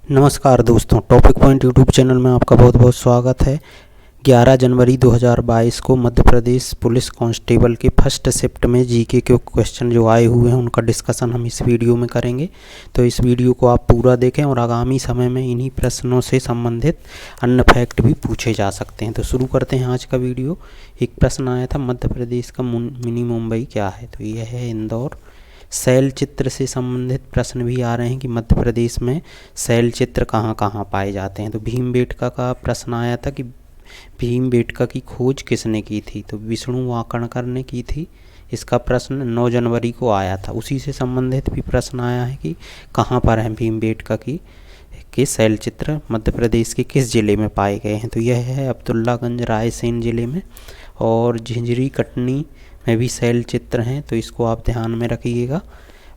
नमस्कार दोस्तों, topic point YouTube channel में आपका बहुत बहुत स्वागत है। 11 जनवरी 2022 को मध्य प्रदेश पुलिस कांस्टेबल के फर्स्ट शिफ्ट में जीके के क्वेश्चन जो आए हुए हैं उनका डिस्कशन हम इस वीडियो में करेंगे। तो इस वीडियो को आप पूरा देखें और आगामी समय में इन्हीं प्रश्नों से संबंधित अन्य फैक्ट भी पूछे जा सकते हैं। तो शुरू करते हैं आज का वीडियो। एक प्रश्न आया था, मध्य प्रदेश का मिनी मुंबई क्या है? तो यह है इंदौर। शैल चित्र से संबंधित प्रश्न भी आ रहे हैं कि मध्य प्रदेश में शैल चित्र कहाँ कहाँ पाए जाते हैं। तो भीमबेटका का प्रश्न आया था कि भीमबेटका की खोज किसने की थी? तो विष्णु वाकणकर ने की थी। इसका प्रश्न 9 जनवरी को आया था। उसी से संबंधित भी प्रश्न आया है कि कहाँ पर है भीमबेटका के शैल चित्र मध्य प्रदेश के किस ज़िले में पाए गए हैं? तो यह है अब्दुल्लागंज रायसेन ज़िले में। और झिंझरी कटनी में भी शैल चित्र हैं, तो इसको आप ध्यान में रखिएगा।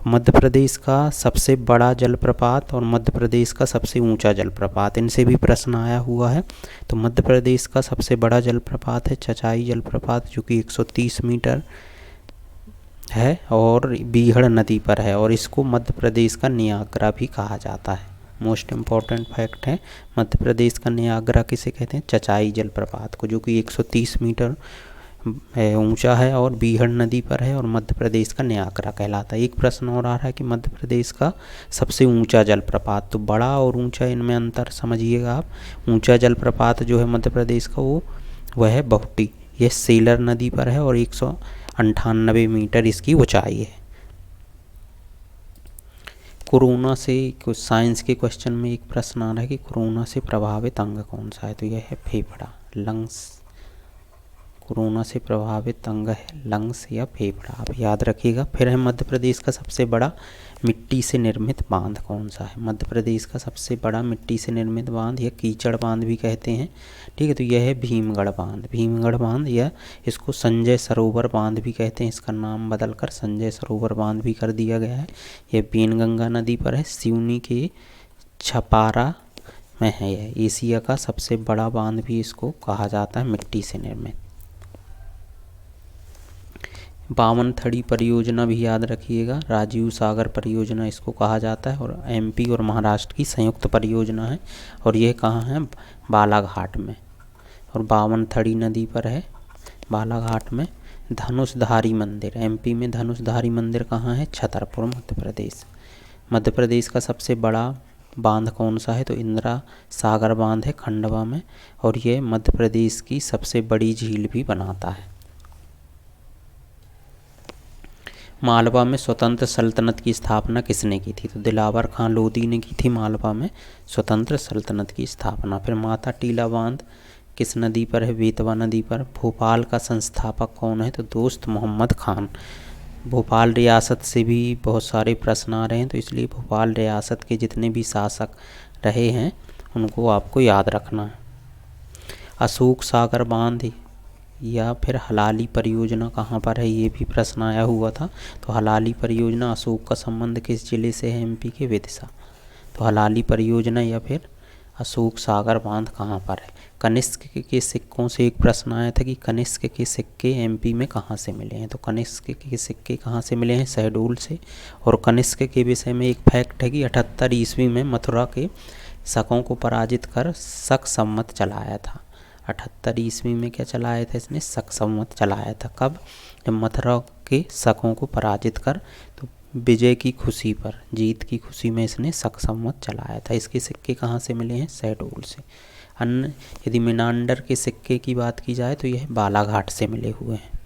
मध्य प्रदेश का सबसे बड़ा जलप्रपात और मध्य प्रदेश का सबसे ऊंचा जलप्रपात, इनसे भी प्रश्न आया हुआ है। तो मध्य प्रदेश का सबसे बड़ा जलप्रपात है चचाई जलप्रपात, जो कि 130 मीटर है और बीहड़ नदी पर है, और इसको मध्य प्रदेश का नियाग्रा भी कहा जाता है। मोस्ट इम्पॉर्टेंट फैक्ट है, मध्य प्रदेश का नियाग्रा किसे कहते हैं? चचाई जलप्रपात को, जो कि 130 मीटर ऊंचा है और बीहड़ नदी पर है और मध्य प्रदेश का नियाग्रा कहलाता है। एक प्रश्न और आ रहा है कि मध्य प्रदेश का सबसे ऊंचा जलप्रपात। तो बड़ा और ऊंचा, इनमें अंतर समझिएगा आप। ऊंचा जलप्रपात जो है मध्य प्रदेश का वह है बहुटी, यह सेलर नदी पर है और 198 मीटर इसकी ऊंचाई है। कोरोना से कुछ साइंस के क्वेश्चन में एक प्रश्न आ रहा है कि कोरोना से प्रभावित अंग कौन सा है? तो यह है फेफड़ा, लंग्स। कोरोना से प्रभावित अंग है लंग्स या फेफड़ा, आप याद रखिएगा। फिर है मध्य प्रदेश का सबसे बड़ा मिट्टी से निर्मित बांध कौन सा है? मध्य प्रदेश का सबसे बड़ा मिट्टी से निर्मित बांध या कीचड़ बांध भी कहते हैं, ठीक है। तो यह है भीमगढ़ बांध। भीमगढ़ बांध या इसको संजय सरोवर बांध भी कहते हैं, इसका नाम बदलकर संजय सरोवर बांध भी कर दिया गया है। यह पेनगंगा नदी पर है, सिवनी के छपारा में है। यह एशिया का सबसे बड़ा बांध भी इसको कहा जाता है, मिट्टी से निर्मित। बावनथड़ी परियोजना भी याद रखिएगा, राजीव सागर परियोजना इसको कहा जाता है, और एमपी और महाराष्ट्र की संयुक्त परियोजना है। और यह कहाँ है? बालाघाट में, और बावनथड़ी नदी पर है बालाघाट में। धनुषधारी मंदिर, एमपी में धनुषधारी मंदिर कहाँ है? छतरपुर, मध्य प्रदेश। मध्य प्रदेश का सबसे बड़ा बांध कौन सा है? तो इंदिरा सागर बांध है खंडवा में, और यह मध्य प्रदेश की सबसे बड़ी झील भी बनाता है। मालवा में स्वतंत्र सल्तनत की स्थापना किसने की थी? तो दिलावर खां लोधी ने की थी मालवा में स्वतंत्र सल्तनत की स्थापना। फिर माता टीला बांध किस नदी पर है? बेतवा नदी पर। भोपाल का संस्थापक कौन है? तो दोस्त मोहम्मद खान। भोपाल रियासत से भी बहुत सारे प्रश्न आ रहे हैं, तो इसलिए भोपाल रियासत के जितने भी शासक रहे हैं उनको आपको याद रखना है। अशोक सागर बांध या फिर हलाली परियोजना कहाँ पर है? ये भी प्रश्न आया हुआ था। तो हलाली परियोजना, अशोक का संबंध किस जिले से है? एमपी के विदिशा। तो हलाली परियोजना या फिर अशोक सागर बांध कहाँ पर है? कनिष्क के सिक्कों से एक प्रश्न आया था कि कनिष्क के सिक्के एमपी में कहाँ से मिले हैं? तो कनिष्क के सिक्के कहाँ से मिले हैं? शहडोल से। और कनिष्क के विषय में एक फैक्ट है कि 78 ईस्वी में मथुरा के शकों को पराजित कर शक संवत चलाया था। 78 ईस्वी में क्या चलाया था इसने? शक संवत चलाया था। कब? जब मथुरा के शकों को पराजित कर, तो विजय की खुशी पर, जीत की खुशी में इसने शक संवत चलाया था। इसके सिक्के कहाँ से मिले हैं? शहडोल से। अन्य यदि मिनांडर के सिक्के की बात की जाए तो यह बालाघाट से मिले हुए हैं।